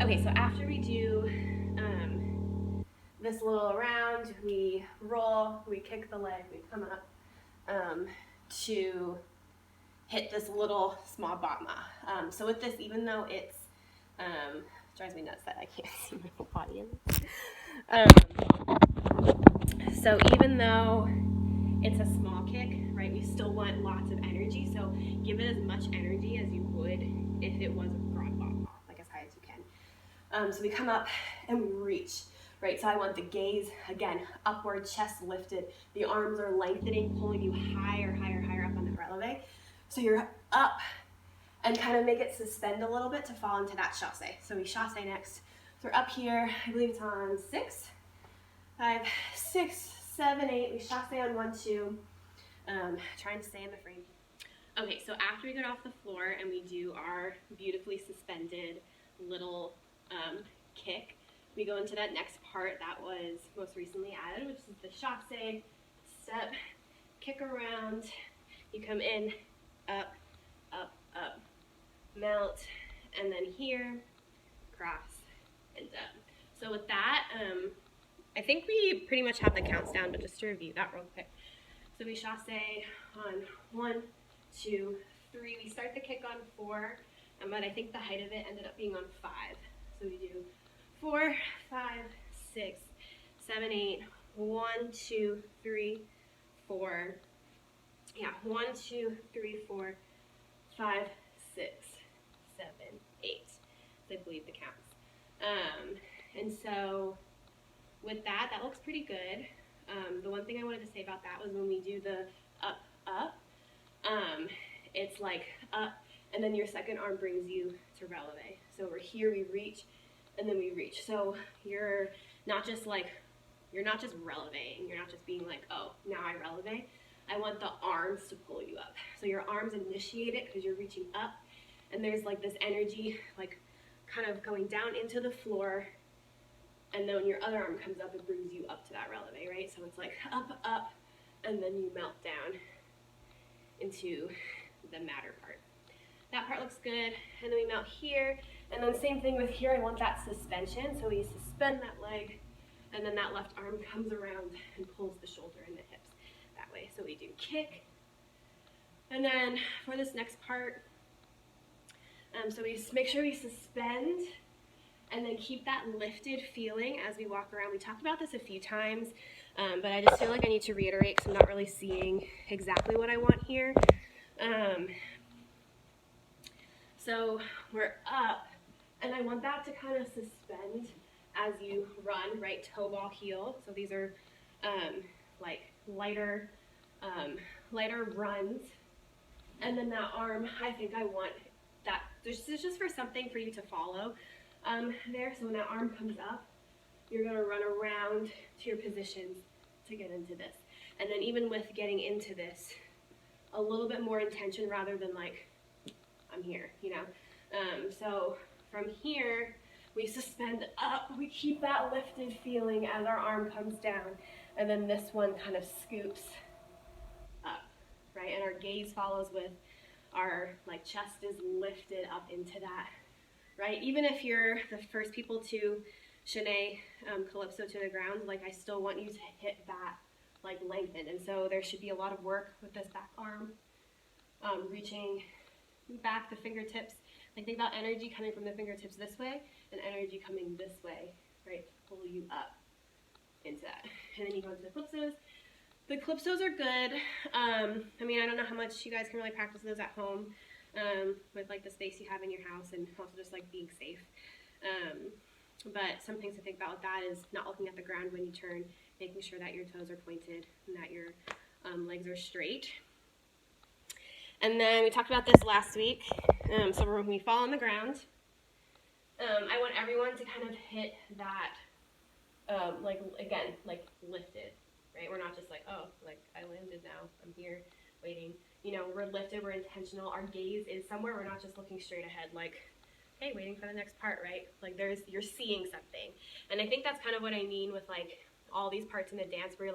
Okay, so after we do this little round, we roll, we kick the leg, we come up to hit this little small batma. So with this, even though it's, drives me nuts that I can't see my whole body in this. So even though it's a small kick, right, we still want lots of energy. So give it as much energy as you would if it was a broad batma, like as high as you can. So we come up and we reach, right? So I want the gaze, again, upward, chest lifted. The arms are lengthening, pulling you higher, higher, higher up on that releve. So you're up and kind of make it suspend a little bit to fall into that chasse. So we chasse next. So we're up here, I believe it's on 6, 5, 6, 7, 8. We chasse on 1, 2. Trying to stay in the frame. Okay, so after we get off the floor and we do our beautifully suspended little kick, we go into that next part that was most recently added, which is the chasse, step, kick around, you come in, up, up, up, melt, and then here, cross, and up. So with that, I think we pretty much have the counts down, but just to review that real quick. So we chasse on 1, 2, 3. We start the kick on 4, but I think the height of it ended up being on 5. So we do 4, 5, 6, 7, 8, 1, 2, 3, 4. Yeah, 1, 2, 3, 4, 5, 6, 7, 8. I believe the counts. And so with that, that looks pretty good. The one thing I wanted to say about that was when we do the up, up, it's like up, and then your second arm brings you to releve. So we're here, we reach, and then we reach. So you're not just releveing. You're not just being like, oh, now I releve. I want the arms to pull you up. So your arms initiate it because you're reaching up, and there's like this energy like kind of going down into the floor, and then when your other arm comes up, it brings you up to that releve, right? So it's like up, up, and then you melt down into the matter part. That part looks good, and then we melt here, and then same thing with here. I want that suspension, so we suspend that leg, and then that left arm comes around and pulls the shoulder and the hips that way. So we do kick, and then for this next part, so we make sure we suspend, and then keep that lifted feeling as we walk around. We talked about this a few times, but I just feel like I need to reiterate because I'm not really seeing exactly what I want here. So we're up, and I want that to kind of suspend as you run, right? Toe ball heel. So these are like lighter runs. And then that arm, I think I want that. This is just for something for you to follow there. So when that arm comes up, you're going to run around to your positions to get into this. And then even with getting into this, a little bit more intention rather than like, I'm here, you know. So from here, we suspend up, we keep that lifted feeling as our arm comes down, and then this one kind of scoops up, right? And our gaze follows with our like chest is lifted up into that, right? Even if you're the first people to Shanae Calypso to the ground, like I still want you to hit that like lengthen. And so there should be a lot of work with this back arm, reaching back the fingertips. Like think about energy coming from the fingertips this way and energy coming this way, right? To pull you up into that. And then you go into the calypsos. The calypsos are good. I mean, I don't know how much you guys can really practice those at home with like the space you have in your house and also just like being safe. But some things to think about with that is not looking at the ground when you turn, making sure that your toes are pointed and that your legs are straight. And then we talked about this last week. So when we fall on the ground, I want everyone to kind of hit that, like again, like lifted, right? We're not just like, oh, like I landed now, I'm here waiting. You know, we're lifted, we're intentional. Our gaze is somewhere. We're not just looking straight ahead like, hey, waiting for the next part, right? Like you're seeing something. And I think that's kind of what I mean with like all these parts in the dance where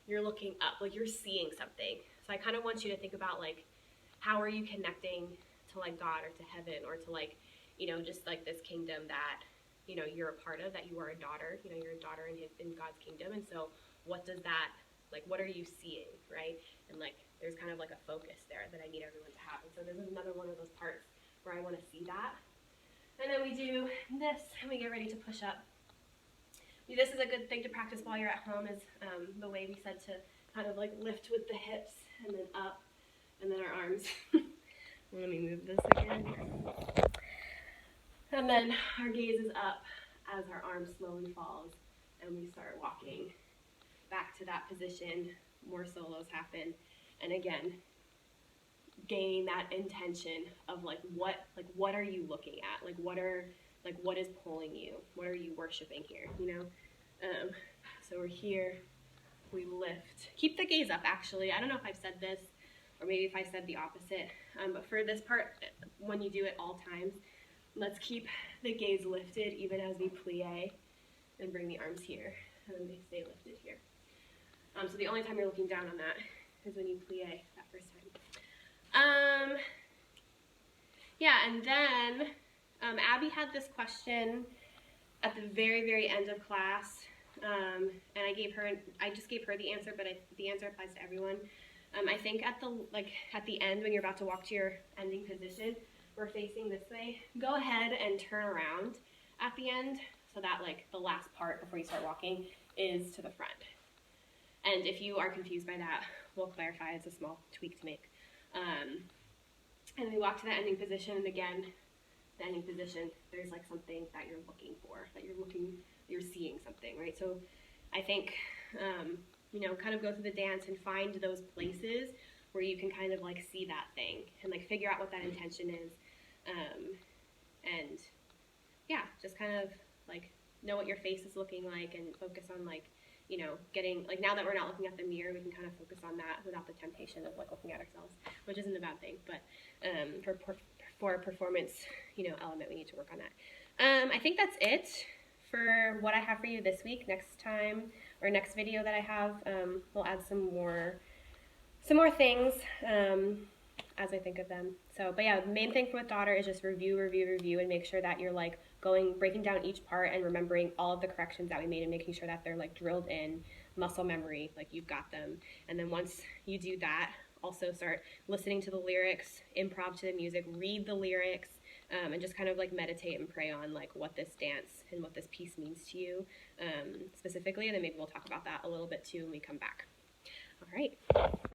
you're looking up, like you're seeing something. So I kind of want you to think about like, how are you connecting to like God or to heaven or to like, you know, just like this kingdom that you know, you're a part of, that you are a daughter, you know, you're a daughter in God's kingdom. And so what does that, like, what are you seeing, right? And like, there's kind of like a focus there that I need everyone to have. And so this is another one of those parts where I want to see that. And then we do this, and we get ready to push up. This is a good thing to practice while you're at home, is the way we said to kind of like lift with the hips and then up, and then our arms. Let me move this again. And then our gaze is up as our arm slowly falls, and we start walking back to that position. More solos happen, and again, gain that intention of like what are you looking at? Like what is pulling you? What are you worshiping here? You know. So we're here. We lift. Keep the gaze up. Actually, I don't know if I've said this, or maybe if I said the opposite. But for this part, when you do it all times, let's keep the gaze lifted even as we plie, and bring the arms here, and then they stay lifted here. So the only time you're looking down on that is when you plie that first time. Yeah, and then Abby had this question at the very, very end of class, and I just gave her the answer, but the answer applies to everyone. I think at the end, when you're about to walk to your ending position, we're facing this way. Go ahead and turn around at the end, so that like the last part before you start walking is to the front. And if you are confused by that, we'll clarify. It's a small tweak to make. And we walk to that ending position, and again, the ending position, there's like something that you're looking for, you're seeing something, right? So I think, you know, kind of go through the dance and find those places where you can kind of like see that thing and like figure out what that intention is. And yeah, just kind of like know what your face is looking like, and focus on like, you know, getting, like, now that we're not looking at the mirror, we can kind of focus on that without the temptation of like looking at ourselves, which isn't a bad thing, but for a performance, you know, element, we need to work on that. I think that's it for what I have for you this week. Next time, or next video that I have, we'll add some more things as I think of them. So, but yeah, the main thing with daughter is just review, and make sure that you're like breaking down each part and remembering all of the corrections that we made, and making sure that they're like drilled in muscle memory, like you've got them. And then once you do that, also start listening to the lyrics, improv to the music, read the lyrics, and just kind of like meditate and pray on like what this dance and what this piece means to you specifically. And then maybe we'll talk about that a little bit too when we come back. All right.